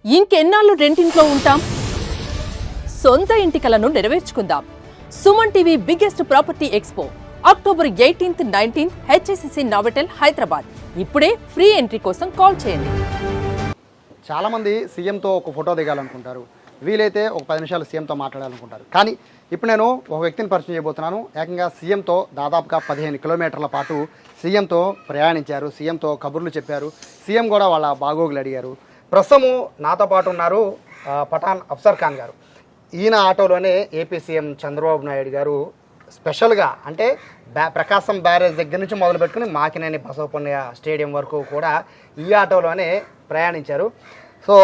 ఇంకెన్నాళ్ళు రెంటింట్లో ఉంటాం? సొంత ఇంటి కలను నెరవేర్చుకుందాం. Suman TV biggest property expo October 18th, 19th HSCC Novotel Hyderabad. ఇప్పుడే ఫ్రీ ఎంట్రీ కోసం కాల్ చేయండి. చాలామంది సీఎంతో ఒక ఫోటో దిగాలనుకుంటారు, వీలైతే ఒక 10 నిమిషాలు సీఎంతో మాట్లాడాలనుకుంటారు. కానీ ఇప్పుడు నేను ఒక వ్యక్తిని పరిచయం చేయబోతున్నాను. ఏకంగా సీఎంతో దాదాపుగా 15 కిలోమీటర్ల పాటు సీఎంతో ప్రయాణించారు, సీఎంతో కబుర్లు చెప్పారు, సీఎం కూడా వాళ్ళ బాగోగులు అడిగారు. ప్రస్తుతము నాతో పాటు ఉన్నారు పఠాన్ అఫ్సర్ ఖాన్ గారు. ఈయన ఆటోలోనే ఏపీ సీఎం చంద్రబాబు నాయుడు గారు స్పెషల్గా అంటే ప్రకాశం బ్యారేజ్ దగ్గర నుంచి మొదలు పెట్టుకుని మాకినేని బసవపున్నయ్య స్టేడియం వరకు కూడా ఈ ఆటోలోనే ప్రయాణించారు. సో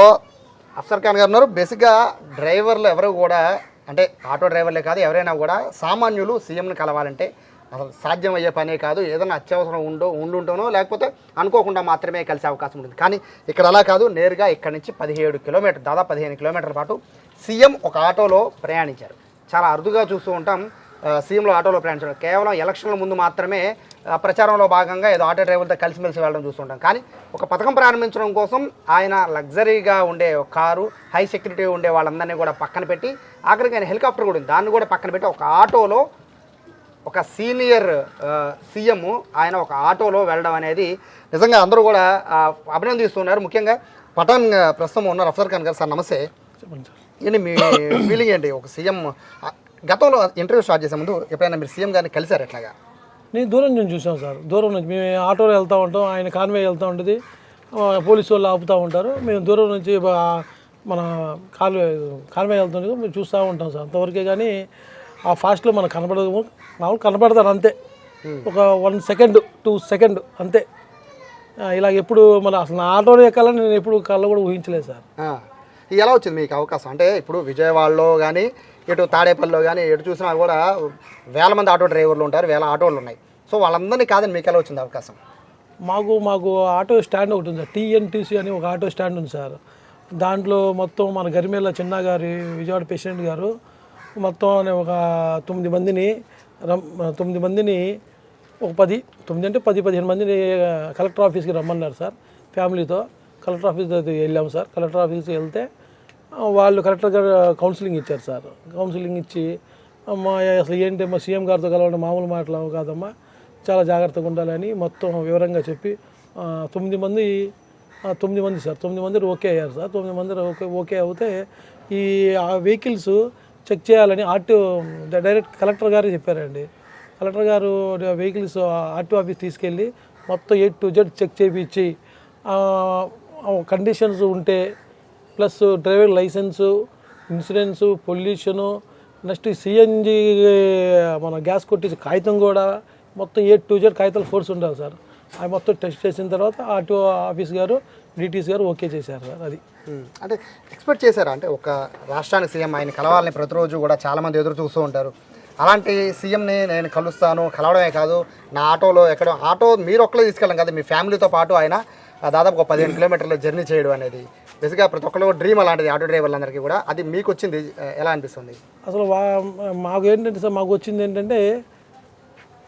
అఫ్సర్ ఖాన్ గారు ఉన్నారు. బేసిక్గా డ్రైవర్లు ఎవరు కూడా అంటే ఆటో డ్రైవర్లే కాదు, ఎవరైనా కూడా సామాన్యులు సీఎంని కలవాలంటే అసలు సాధ్యం అయ్యే పనే కాదు. ఏదైనా అత్యవసరం ఉండుంటానో లేకపోతే అనుకోకుండా మాత్రమే కలిసే అవకాశం ఉంటుంది. కానీ ఇక్కడ అలా కాదు, నేరుగా ఇక్కడ నుంచి 17 కిలోమీటర్ దాదాపు 15 కిలోమీటర్ల పాటు సీఎం ఒక ఆటోలో ప్రయాణించారు. చాలా అరుదుగా చూస్తూ ఉంటాం సీఎంలో ఆటోలో ప్రయాణించడం. కేవలం ఎలక్షన్ల ముందు మాత్రమే ప్రచారంలో భాగంగా ఏదో ఆటో డ్రైవర్తో కలిసిమెలిసి వెళ్ళడం చూస్తుంటాం. కానీ ఒక పథకం ప్రారంభించడం కోసం ఆయన లగ్జరీగా ఉండే ఒక కారు, హై సెక్యూరిటీ ఉండే వాళ్ళందరినీ కూడా పక్కన పెట్టి, ఆఖరికి ఆయన హెలికాప్టర్ కూడా ఉంది, దాన్ని కూడా పక్కన పెట్టి ఒక ఆటోలో ఒక సీనియర్ సీఎం ఆయన ఒక ఆటోలో వెళ్ళడం అనేది నిజంగా అందరూ కూడా అభినందిస్తున్నారు. ముఖ్యంగా పఠాన్ ప్రస్తుతం ఉన్నారు. అఫ్సర్ ఖాన్ గారు, సార్ నమస్తే. ఏంటి మీ ఫీలింగ్ ఏంటి? ఒక సీఎం గతంలో ఇంటర్వ్యూ స్టార్ట్ చేసే ముందు ఎప్పుడైనా మీరు సీఎం గారిని కలిసారు? ఎట్లాగా? నేను దూరం నుంచి చూసాను సార్. దూరం నుంచి మేము ఆటోలో వెళ్తూ ఉంటాం, ఆయన కాన్వే వెళ్తూ ఉంటుంది, పోలీసు వాళ్ళు ఆపుతూ ఉంటారు. మేము దూరం నుంచి మన కాన్వే వెళ్తుండే మేము చూస్తూ ఉంటాం సార్. అంతవరకే కానీ ఆ ఫాస్ట్లో మనకు కనపడదు. మామూలు కనపడతారు అంతే, ఒక 1 సెకండ్ 2 సెకండ్ అంతే. ఇలా ఎప్పుడు మన అసలు నా ఆటోలో ఎక్కాలని నేను ఎప్పుడు కళ్ళు కూడా ఊహించలేదు సార్. ఎలా వచ్చింది మీకు అవకాశం? అంటే ఇప్పుడు విజయవాడలో కానీ ఇటు తాడేపల్లిలో కానీ ఎటు చూసినా కూడా వేల మంది ఆటో డ్రైవర్లు ఉంటారు, వేల ఆటోలు ఉన్నాయి. సో వాళ్ళందరినీ కాదని మీకు ఎలా వచ్చింది అవకాశం? మాకు ఆటో స్టాండ్ ఒకటి ఉంది సార్, టీఎన్టీసీ అని ఒక ఆటో స్టాండ్ ఉంది సార్. దాంట్లో మొత్తం మన గరిమేళ్ళ చిన్న గారి విజయవాడ ప్రెసిడెంట్ గారు మొత్తం ఒక 9 మందిని ఒక 10-15 మందిని కలెక్టర్ ఆఫీస్కి రమ్మన్నారు సార్. ఫ్యామిలీతో కలెక్టర్ ఆఫీస్ వెళ్ళాము సార్. కలెక్టర్ ఆఫీస్కి వెళ్తే వాళ్ళు కలెక్టర్ గారు కౌన్సిలింగ్ ఇచ్చారు సార్. కౌన్సిలింగ్ ఇచ్చి అమ్మా అసలు ఏంటి అమ్మా సీఎం గారితో కలవడం మామూలు మాటలు కాదమ్మా, చాలా జాగ్రత్తగా ఉండాలని మొత్తం వివరంగా చెప్పి 9 మంది సార్, 9 మంది ఓకే అయ్యారు సార్. 9 మంది ఓకే అవుతే ఈ వెహికల్స్ చెక్ చేయాలని డైరెక్ట్ కలెక్టర్ గారు చెప్పారండి. కలెక్టర్ గారు వెహికల్స్ ఆర్టీఓ ఆఫీస్ తీసుకెళ్ళి మొత్తం A to Z చెక్ చేయించి కండిషన్స్ ఉంటే plus driver licence, insurance, pollution, next CNG మన గ్యాస్ కొట్టించే కాగితం కూడా మొత్తం A to Z కాగితాలు ఫోర్స్ ఉండాలి సార్. అవి మొత్తం టెస్ట్ చేసిన తర్వాత ఆర్టీఓ ఆఫీస్ గారు, డిటీసీ గారు ఓకే చేశారు సార్. అది అంటే ఎక్స్పెక్ట్ చేశారా? అంటే ఒక రాష్ట్రానికి సీఎం ఆయన కలవాలని ప్రతిరోజు కూడా చాలామంది ఎదురు చూస్తూ ఉంటారు. అలాంటి సీఎంని నేను కలుస్తాను, కలవడమే కాదు నా ఆటోలో ఎక్కడ ఆటో మీరు ఒక్కరే తీసుకెళ్ళాం కదా, మీ ఫ్యామిలీతో పాటు ఆయన దాదాపు ఒక 15 కిలోమీటర్ల జర్నీ చేయడం అనేది బేసిక్గా ప్రతి ఒక్కరు డ్రీమ్ అలాంటిది, ఆటో డ్రైవర్లందరికీ కూడా. అది మీకు వచ్చింది ఎలా అనిపిస్తుంది? అసలు మాకు ఏంటంటే సార్, మాకు వచ్చింది ఏంటంటే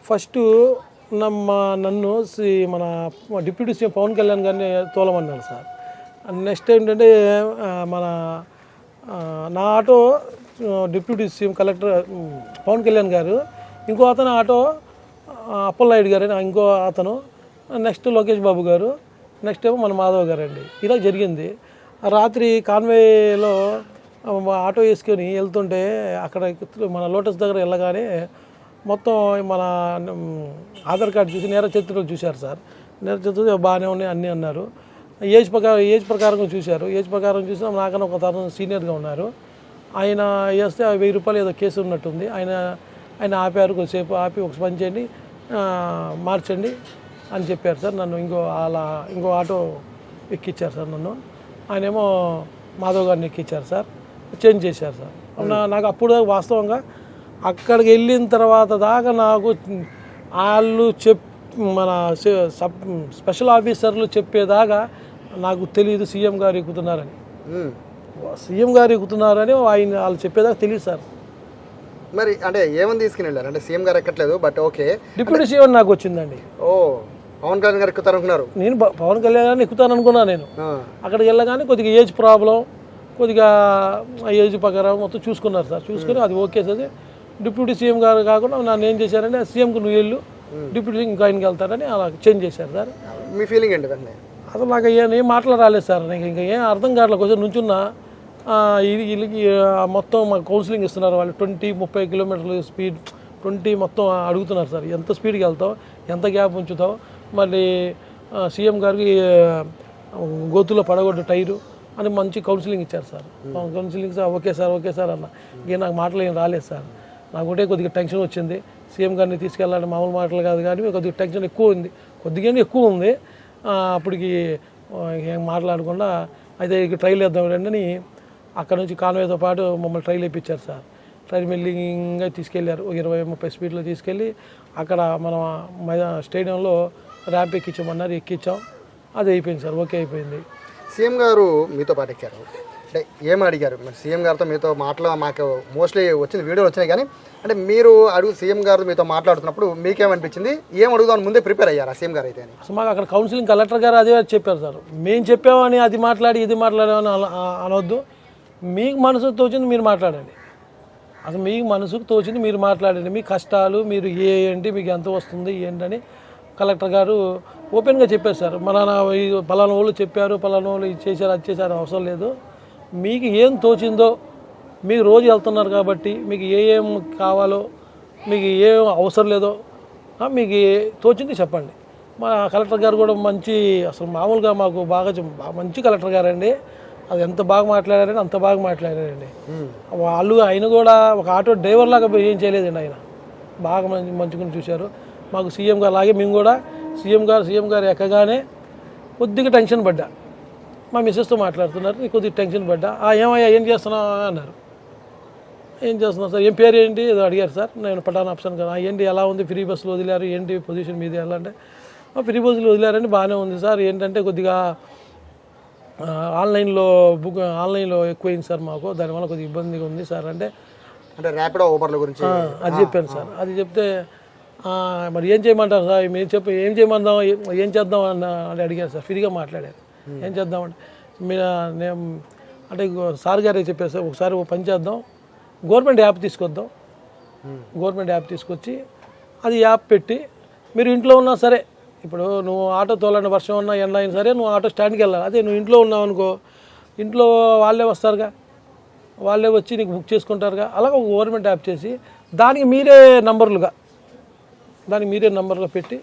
ఫస్ట్ నన్ను మన డిప్యూటీ సీఎం పవన్ కళ్యాణ్ గారిని తోలమన్నారు సార్. నెక్స్ట్ ఏంటంటే నా auto deputy CM collector Pawan Kalyan గారు, ఇంకో అతను ఆటో అప్పలనాయుడు గారు అని ఇంకో అతను, నెక్స్ట్ లోకేష్ బాబు గారు, నెక్స్ట్ ఏమో మన మాధవ్ గారు అండి. ఇలా జరిగింది. రాత్రి కాన్వేలో ఆటో వేసుకొని వెళ్తుంటే అక్కడ మన లోటస్ దగ్గర వెళ్ళగానే మొత్తం మన ఆధార్ కార్డు చూసి నేర చరిత్రలు చూశారు సార్. నేర చరిత్రలు బాగానే ఉన్నాయి అన్నీ అన్నారు. ఏజ్ ప్రకారం చూశారు. ఏజ్ ప్రకారం చూసినా నాకన్నా ఒక తరం సీనియర్గా ఉన్నారు. ఆయన వేస్తే 1000 రూపాయలు ఏదో కేసు ఉన్నట్టుంది. ఆయన ఆపారు, కొద్దిసేపు ఆపి ఒక పని చేయండి, మార్చండి అని చెప్పారు సార్. నన్ను ఇంకో ఆటో ఎక్కిచ్చారు సార్. నన్ను ఆయనేమో మాధవ్ గారిని ఎక్కిచ్చారు సార్. చేంజ్ చేశారు సార్. నాకు అప్పుడు వాస్తవంగా అక్కడికి వెళ్ళిన తర్వాత దాకా నాకు వాళ్ళు మన స్పెషల్ ఆఫీసర్లు చెప్పేదాకా నాకు తెలియదు సీఎం గారు ఎక్కుతున్నారని. వాళ్ళు చెప్పేదాకా తెలియదు సార్. మరి అంటే ఏమని తీసుకుని వెళ్ళారు? అంటే సీఎం గారు ఎక్కట్లేదు, బట్ ఓకే డిప్యూటీ సీఎం నాకు వచ్చిందండి. ఓ పవన్ కళ్యాణ్ గారు ఎక్కుతారు అనుకున్నారు. నేను పవన్ కళ్యాణ్ గారిని ఎక్కుతాను అనుకున్నాను. నేను అక్కడికి వెళ్ళగానే కొద్దిగా ఏజ్ ప్రాబ్లం, కొద్దిగా ఏజ్ ప్రకారం మొత్తం చూసుకున్నారు సార్. చూసుకుని అది ఓకే సార్, డిప్యూటీ సీఎం గారు కాకుండా నన్ను ఏం చేశారంటే సీఎంకి నువ్వు వెళ్ళు, డిప్యూటీ సీఎం ఇంకా ఆయనకి వెళ్తారని అలా చేంజ్ చేశారు సార్. మీ ఫీలింగ్ ఏంటి వెంటనే? అసలు నాకు ఏం మాటలు రాలేదు సార్. నాకు ఇంకా ఏం అర్థం కావట్లేదు. కొంచెం నుంచున్నా వీళ్ళకి మొత్తం మాకు కౌన్సిలింగ్ ఇస్తున్నారు వాళ్ళు. 20-30 కిలోమీటర్లు స్పీడ్ 20 మొత్తం అడుగుతున్నారు సార్. ఎంత స్పీడ్కి వెళ్తావు, ఎంత గ్యాప్ ఉంచుతావు, మళ్ళీ సీఎం గారికి గోతులో పడగొట్టు టైరు అని మంచి కౌన్సిలింగ్ ఇచ్చారు sir. Counselling sir okay sir అన్న. ఇంకే నాకు మాటలు ఏం రాలేదు సార్. నాకు ఒకటే కొద్దిగా టెన్షన్ వచ్చింది. సీఎం గారిని తీసుకెళ్ళాలని మామూలు మాటలు కాదు కానీ కొద్దిగా టెన్షన్ ఎక్కువ ఉంది. అప్పటికి ఏం మాట్లాడకుండా అయితే ఇక ట్రైల్ వేద్దాం అని అక్కడ నుంచి కాన్వేతో పాటు మమ్మల్ని ట్రైల్ వేయించారు సార్. ట్రైల్ మెల్లింగ్గా తీసుకెళ్ళారు. 20-30 స్పీడ్లో తీసుకెళ్ళి అక్కడ మన స్టేడియంలో ర్యాంప్ ఎక్కించామన్నారు. ఎక్కించాం, అది అయిపోయింది సార్. ఓకే అయిపోయింది. సీఎం గారు మీతో పాటు ఎక్కారు అంటే ఏం అడిగారు? మరి సీఎం గారితో మీతో మాకు మోస్ట్లీ వచ్చిన వీడియోలు వచ్చినాయి కానీ అంటే మీరు సీఎం గారితో మీతో మాట్లాడుతున్నప్పుడు మీకేమనిపించింది? ఏం అడుగుదామని ముందే ప్రిపేర్ అయ్యారా సీఎం గారు అయితే? అసలు మాకు అక్కడ కౌన్సిలింగ్ కలెక్టర్ గారు అదే చెప్పారు సార్. మేము చెప్పామని అది మాట్లాడి ఇది మాట్లాడామని అనొద్దు. మీకు మనసుకు తోచింది మీరు మాట్లాడండి. అసలు మీకు మనసుకు తోచింది మీరు మాట్లాడండి. మీ కష్టాలు మీరు ఏంటి, మీకు ఎంత వస్తుంది ఏంటని కలెక్టర్ గారు ఓపెన్గా చెప్పారు సార్. పలానా వాళ్ళు చెప్పారు, పలానా వాళ్ళు ఇది చేశారు, అది చేశారు అవసరం లేదు. మీకు ఏం తోచిందో, మీకు రోజు వెళ్తున్నారు కాబట్టి మీకు ఏం కావాలో, మీకు ఏం అవసరం లేదో మీకు తోచింది చెప్పండి. మా కలెక్టర్ గారు కూడా అసలు మామూలుగా మాకు మంచి కలెక్టర్ గారండి. అది ఎంత బాగా మాట్లాడారండి, అంత బాగా మాట్లాడారండి. ఆయన కూడా ఒక ఆటో డ్రైవర్ లాగా ఏం చేయలేదండి. ఆయన బాగా మంచిగా చూశారు. మాకు సీఎం గారు అలాగే మేము కూడా సీఎం గారు ఎక్కగానే కొద్దిగా టెన్షన్ పడ్డా. మా మిస్సెస్తో మాట్లాడుతున్నారు, కొద్దిగా టెన్షన్ పడ్డా. ఏమయ్యా ఏం చేస్తున్నావు అన్నారు. ఏం చేస్తున్నావు సార్, ఏం పేరు ఏంటి ఏదో అడిగారు సార్. నేను పటాన్ ఆప్షన్ కదా. ఏంటి ఎలా ఉంది, ఫ్రీ బస్సులు వదిలేరు, ఏంటి పొజిషన్ మీద ఎలా అంటే ఫ్రీ బస్సులు వదిలేరని బాగానే ఉంది సార్. ఏంటంటే కొద్దిగా ఆన్లైన్లో ఎక్కువైంది సార్ మాకు, దానివల్ల కొద్దిగా ఇబ్బందిగా ఉంది సార్. అంటే ర్యాపిడో ఊబర్ల గురించి అది చెప్పాను సార్. అది చెప్తే మరి ఏం చేయమంటారు సార్, మీరు ఏం చేయమందాం, ఏం చేద్దాం అని అడిగారు సార్. ఫ్రీగా మాట్లాడారు. ఏం చేద్దామంటే మీరు అంటే సార్ గారే చెప్పారు సార్, ఒకసారి పని చేద్దాం, గవర్నమెంట్ యాప్ తీసుకొద్దాం. గవర్నమెంట్ యాప్ తీసుకొచ్చి అది యాప్ పెట్టి మీరు ఇంట్లో ఉన్నా సరే, ఇప్పుడు నువ్వు ఆటో తోలని వర్షం ఉన్నా ఎండ అయినా సరే నువ్వు ఆటో స్టాండ్కి వెళ్ళాలి. అదే నువ్వు ఇంట్లో ఉన్నావు అనుకో, ఇంట్లో వాళ్ళే వస్తారుగా, వాళ్ళే వచ్చి నీకు బుక్ చేసుకుంటారుగా. అలాగే ఒక గవర్నమెంట్ యాప్ చేసి దానికి మీరే నంబర్లుగా పెట్టి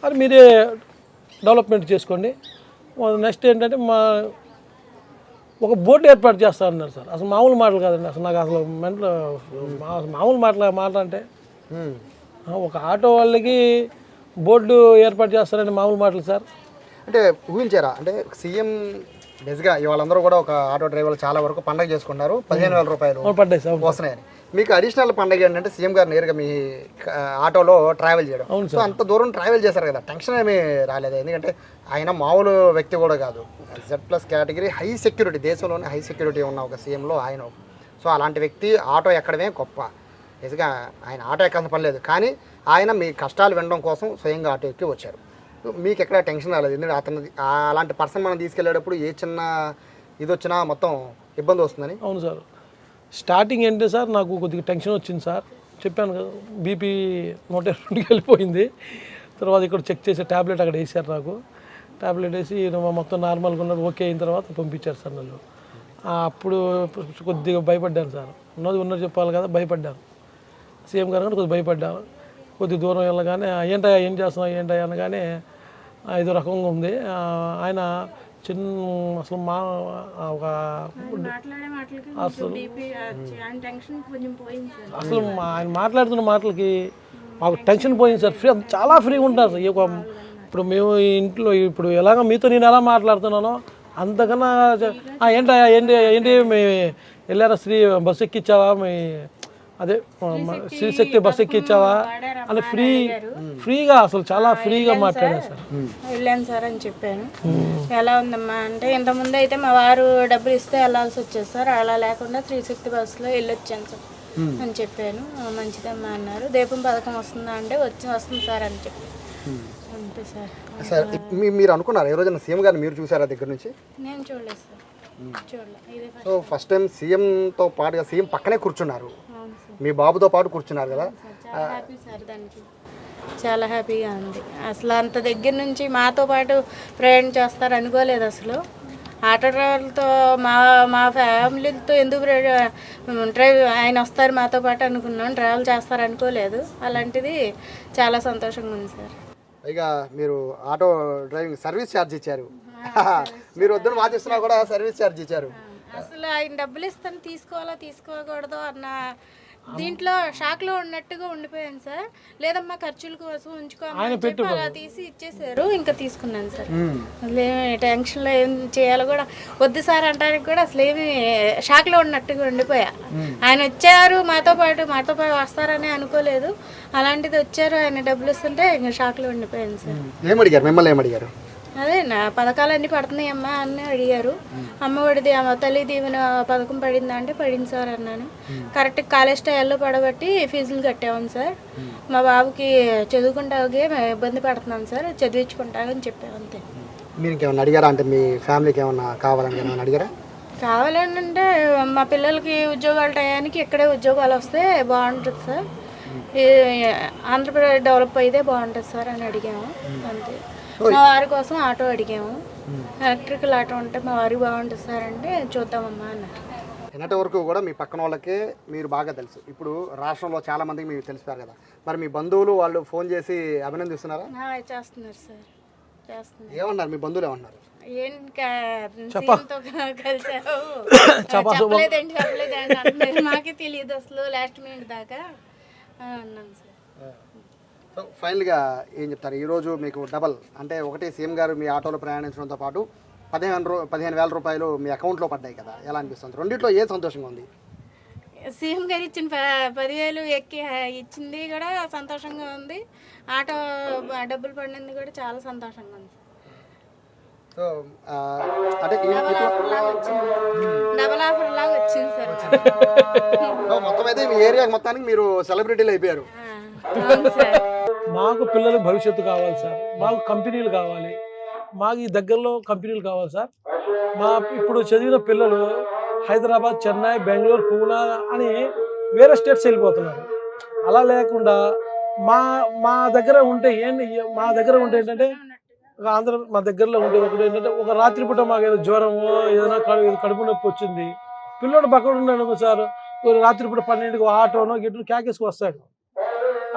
అది మీరే డెవలప్మెంట్ చేసుకోండి. నెక్స్ట్ ఏంటంటే ఒక బోర్డు ఏర్పాటు చేస్తా అన్నారు సార్. అసలు మామూలు మాటలు కాదండి. అసలు నాకు అసలు మామూలు మాట అంటే ఒక ఆటో వాళ్ళకి బోర్డు ఏర్పాటు చేస్తారంటే మామూలు మాటలు సార్. అంటే ఊహించారా? అంటే సీఎం బేస్గా వాళ్ళందరూ కూడా ఒక ఆటో డ్రైవర్లు చాలా వరకు పండగ చేసుకున్నారు, 15,000 రూపాయలు పడ్డాయి సార్ వస్తున్నాయని. మీకు అడిషనల్ పండగ ఏంటంటే సీఎం గారు నేరుగా మీ ఆటోలో ట్రావెల్ చేయడం. సో అంత దూరం ట్రావెల్ చేశారు కదా, టెన్షన్ ఏమీ రాలేదు? ఎందుకంటే ఆయన మామూలు వ్యక్తి కూడా కాదు, Z+ కేటగిరీ, హై సెక్యూరిటీ, దేశంలోనే హై సెక్యూరిటీ ఉన్న ఒక సీఎంలో ఆయన. సో అలాంటి వ్యక్తి ఆటో ఎక్కడమే గొప్ప. నిజంగా ఆయన ఆటో ఎక్కాల్సిన పని లేదు, కానీ ఆయన మీ కష్టాలు వినడం కోసం స్వయంగా ఆటో ఎక్కి వచ్చారు. మీకు ఎక్కడ టెన్షన్ రాలేదు? ఎందుకంటే అతను అలాంటి పర్సన్ మనం తీసుకెళ్ళేటప్పుడు ఏ చిన్న ఇది వచ్చినా మొత్తం ఇబ్బంది వస్తుందని. అవును సార్. స్టార్టింగ్ ఏంటి సార్, నాకు కొద్దిగా టెన్షన్ వచ్చింది సార్. చెప్పాను కదా, బీపీ 102కి వెళ్ళిపోయింది. తర్వాత ఇక్కడ చెక్ చేసే ట్యాబ్లెట్ అక్కడ వేసారు నాకు. ట్యాబ్లెట్ వేసి మొత్తం నార్మల్గా ఉన్నారు. ఓకే అయిన తర్వాత పంపించారు సార్ నన్ను. అప్పుడు కొద్దిగా భయపడ్డాను సార్. ఉన్నది చెప్పాలి కదా, భయపడ్డాను. సీఎం గారు కానీ కొద్దిగా భయపడ్డాను. కొద్ది దూరం వెళ్ళగానే ఏంటయ్యా ఏం చేస్తున్నావు ఏంటయ్యా అనగానే ఐదో రకంగా ఉంది. ఆయన అసలు ఆయన మాట్లాడుతున్న మాటలకి మాకు టెన్షన్ పోయింది సార్. చాలా ఫ్రీగా ఉంటారు సార్. ఇప్పుడు మేము ఇంట్లో ఇప్పుడు ఎలాగ మీతో నేను ఎలా మాట్లాడుతున్నానో అంతకన్నా ఏంటయ్యా ఏంటి మీ వెళ్ళారా బస్సు ఎక్కించావా, మీ అదే శ్రీశక్తి బస్సు ఎక్కించావా అని ఫ్రీగా అసలు చాలా ఫ్రీగా మాట్లాడారు సార్. వెళ్ళాను సార్ అని చెప్పాను. ఎలా ఉందమ్మా అంటే, ఇంతకుముందు అయితే మా వారు డబ్బులు ఇస్తే వెళ్ళాల్సి వచ్చేది సార్, అలా లేకుండా శ్రీశక్తి బస్సులో వెళ్ళొచ్చాను సార్ అని చెప్పాను. మంచిదమ్మా అన్నారు. దీపం పథకం వస్తుందా అంటే వస్తుంది సార్ అని చెప్పి అంతే. Happy sir. సార్ మీరు అనుకున్నారు ఏ రోజున సీఎం గారిని మీరు చూసారా దగ్గర నుంచి? నేను చూడలేదు సార్, చూడలేదు. ఇదే సో ఫస్ట్ టైం సీఎంతో పాటుగా సీఎం పక్కనే కూర్చున్నారు, అవును సార్. మీ బాబుతో పాటు కూర్చున్నారు కదా? చాలా హ్యాపీ సార్, దానికి చాలా హ్యాపీగా ఉంది. అసలు అంత దగ్గర నుంచి మాతో పాటు ప్రయాణం చేస్తారు అనుకోలేదు అసలు. ఆటో డ్రైవర్లతో మా ఫ్యామిలీతో ఎందుకు ఆయన వస్తారు మాతో పాటు అనుకున్నాం, ట్రావెల్ చేస్తారు అనుకోలేదు. అలాంటిది చాలా సంతోషంగా ఉంది సార్. పైగా మీరు ఆటో డ్రైవింగ్ సర్వీస్ ఛార్జ్ ఇచ్చారు, మీరు వద్దని వాదిస్తున్నా కూడా సర్వీస్ ఛార్జ్ ఇచ్చారు. అసలు ఆయన డబ్బులు ఇస్తాను తీసుకోవాలా తీసుకోకూడదు అన్న దీంట్లో షాక్ లో ఉన్నట్టుగా ఉండిపోయాను సార్. లేదమ్మా ఖర్చుల కోసం ఉంచుకోమని చెప్పి అలా తీసి ఇచ్చేసారు, ఇంకా తీసుకున్నాను సార్. అసలు ఏమి టెన్షన్ లో ఏం చేయాలో కూడా వద్దు సార్ అంటానికి కూడా అసలు ఏమి షాక్ లో ఉన్నట్టుగా ఉండిపోయా. ఆయన వచ్చారు మాతో పాటు వస్తారని అనుకోలేదు, అలాంటిది వచ్చారు, ఆయన డబ్బులు ఇస్తుంటే ఇంకా షాక్ లో ఉండిపోయాను సార్. ఏమడిగారు మిమ్మల్ని? ఏమడిగారు? అదే నా పథకాలన్నీ పడుతున్నాయమ్మా అని అడిగారు. అమ్మఒడిది తల్లి దీవెన పథకం పడిందా అంటే పడింది సార్ అన్నాను. కరెక్ట్ కాలేజ్ టైంలో పడబట్టి ఫీజులు కట్టాము సార్. మా బాబుకి చదువుకుంటాగే ఇబ్బంది పడుతున్నాం సార్, చదివించుకుంటాగని చెప్పాము అంతే. మీరు ఇంకేమన్నా అడిగారా? అంటే మీ ఫ్యామిలీకి ఏమన్నా కావాలని ఏమన్నా అడిగారా? కావాలంటే మా పిల్లలకి ఉద్యోగాల టయానికి ఇక్కడే ఉద్యోగాలు వస్తే బాగుంటుంది సార్, ఆంధ్రప్రదేశ్ డెవలప్ అయితే బాగుంటుంది సార్ అని అడిగాము అంతే. మా వారి కోసం ఆటో అడిగాము, ఎలక్ట్రికల్ ఆటో ఉంటే మా వారికి బాగుంటుంది సార్ అంటే చూద్దామమ్మా అన్నారు. నిన్నటి వరకు కూడా మీ పక్కన వాళ్ళకే మీరు బాగా తెలుసు, ఇప్పుడు రాష్ట్రంలో చాలా మందికి మీకు తెలిసిపోయారు కదా, మరి మీ బంధువులు వాళ్ళు ఫోన్ చేసి అభినందిస్తున్నారా? చేస్తున్నారు సార్, చేస్తున్నారు. ఏమన్నారు మీ బంధువులు? ఏమన్నారు? చెప్పలేదండి మాకే తెలియదు అసలు లాస్ట్ మినిట్ దాకా అన్నాను సార్. సో ఫైనల్గా ఏం చెప్తారు? ఈరోజు మీకు డబల్ అంటే ఒకటి సీఎం గారు మీ ఆటోలో ప్రయాణించడంతో పాటు 15,000 రూపాయలు మీ అకౌంట్లో పడ్డాయి కదా, ఎలా అనిపిస్తుంది? రెండిట్లో ఏ సంతోషంగా ఉంది? సీఎం గారు ఇచ్చిన 10,000 ఎక్కి ఇచ్చింది కూడా సంతోషంగా ఉంది, ఆటో డబ్బులు పడినది కూడా చాలా సంతోషంగా ఉంది. సో అంటే డబల్ ఆఫర్ లాగా వచ్చింది సార్. మొత్తం అయితే మీ ఏరియాకి మొత్తానికి మీరు సెలబ్రిటీలు అయిపోయారు. మాకు పిల్లల భవిష్యత్తు కావాలి సార్, మాకు కంపెనీలు కావాలి, మాకు ఈ దగ్గరలో కంపెనీలు కావాలి సార్. మా ఇప్పుడు చదివిన పిల్లలు హైదరాబాద్, చెన్నై, బెంగళూరు, పూనా అని వేరే స్టేట్స్ వెళ్ళిపోతున్నారు. అలా లేకుండా మా దగ్గర ఉంటే ఏంటంటే మా దగ్గరలో ఉంటే ఒకటి ఏంటంటే ఒక రాత్రిపూట మాకు ఏదో జ్వరము ఏదైనా కడుపు నొప్పి వచ్చింది, పిల్లోడు పక్కన ఉన్నాడు సార్, రాత్రిపూట 12కి ఆటోనో గిట్టు క్యాకేసుకు వస్తాడు.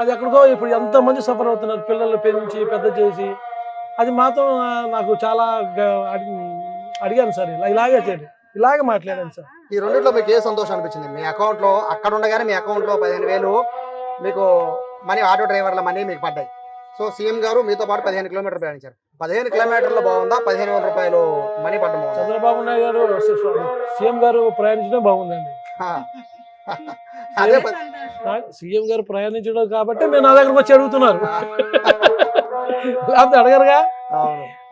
అది ఎక్కడికో ఇప్పుడు ఎంతమంది సఫర్ అవుతున్నారు, పిల్లలు పెంచి పెద్ద చేసి. అది మాత్రం నాకు చాలా అడిగాను సార్, ఇలాగే మాట్లాడాను సార్. ఈ రెండిట్లో మీకు ఏ సంతోషం అనిపించింది? మీ అకౌంట్లో అక్కడ ఉండగానే మీ అకౌంట్లో 15,000 మీకు మనీ, ఆటో డ్రైవర్ల మనీ మీకు పడ్డాయి. సో సీఎం గారు మీతో పాటు 15 కిలోమీటర్లు ప్రయాణించారు. 15 కిలోమీటర్లు బాగుందా, 15,000 రూపాయలు మనీ పడ్డం? చంద్రబాబు నాయుడు గారు సీఎం గారు ప్రయాణించడం బాగుందండి. అదే సీఎం గారు ప్రయాణించడం కాబట్టి మీరు నా దగ్గరకు వచ్చి అడుగుతున్నారు, లేకపోతే అడగరుగా.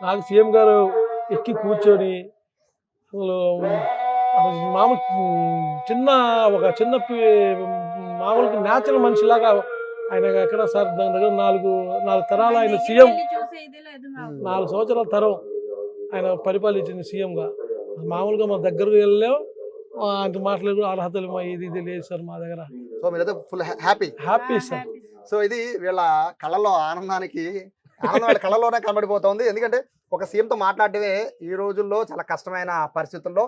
నాకు సీఎం గారు ఎక్కి కూర్చొని మామూలు ఒక చిన్న మామూలుగా న్యాచురల్ మనిషిలాగా ఆయన ఎక్కడ సార్ దాని దగ్గర 4 తరాలు ఆయన సీఎం, 4 సంవత్సరాల తరం ఆయన పరిపాలించింది సీఎంగా. మామూలుగా మా దగ్గరకు వెళ్ళలేము, అంత మాట్లాడు అర్హతలు ఇది లేదు సార్ మా దగ్గర. సో మీరైతే ఫుల్ హ్యాపీ సార్. సో ఇది వీళ్ళ కళ్ళల్లో ఆనందం వాళ్ళ కళ్ళలోనే కనబడిపోతుంది. ఎందుకంటే ఒక సీఎంతో మాట్లాడటమే ఈ రోజుల్లో చాలా కష్టమైన పరిస్థితుల్లో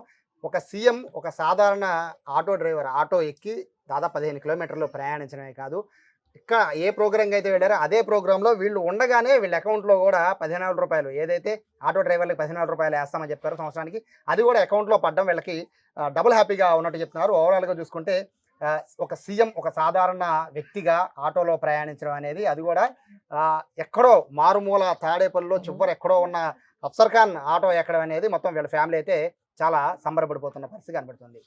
ఒక సీఎం ఒక సాధారణ ఆటో డ్రైవర్ ఆటో ఎక్కి దాదాపు 15 కిలోమీటర్లు ప్రయాణించడమే కాదు, ఇక్కడ ఏ ప్రోగ్రామ్కి అయితే వెళ్ళారో అదే ప్రోగ్రాంలో వీళ్ళు ఉండగానే వీళ్ళ అకౌంట్లో కూడా 15,000 రూపాయలు, ఏదైతే ఆటో డ్రైవర్లకు 15,000 రూపాయలు వేస్తామని చెప్పారో సంవత్సరానికి, అది కూడా అకౌంట్లో పడ్డం వీళ్ళకి డబుల్ హ్యాపీగా ఉన్నట్టు చెప్తున్నారు. ఓవరాల్గా చూసుకుంటే ఒక సీఎం ఒక సాధారణ వ్యక్తిగా ఆటోలో ప్రయాణించడం అనేది, అది కూడా ఎక్కడో మారుమూల తాడేపల్లిలో చివరి ఎక్కడో ఉన్న అఫ్సర్ ఖాన్ ఆటో ఎక్కడం అనేది మొత్తం వీళ్ళ ఫ్యామిలీ అయితే చాలా సంబరపడిపోతున్న పరిస్థితి కనబడుతుంది.